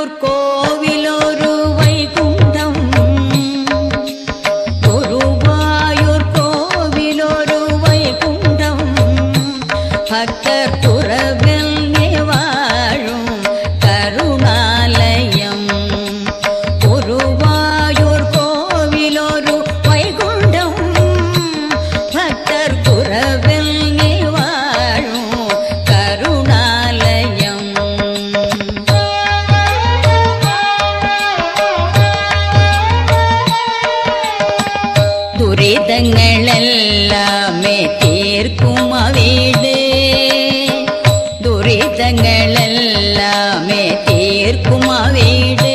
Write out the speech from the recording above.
குருவாயூர் கோவிலொரு வைகுண்டம் குருவாயூர் கோவிலொரு வைகுண்டம் பக்தர் துறவில் வாழும் கருணாலயம் குருவாயூர் கோவிலொரு வைகுண்டம் பக்தர் துறவில் வாழும் கருணாலயம் துரிதங்கள் எல்லாமே தீர்க்கும் வீடு துரிதங்கள் எல்லாமே தீர்க்கும் வீடு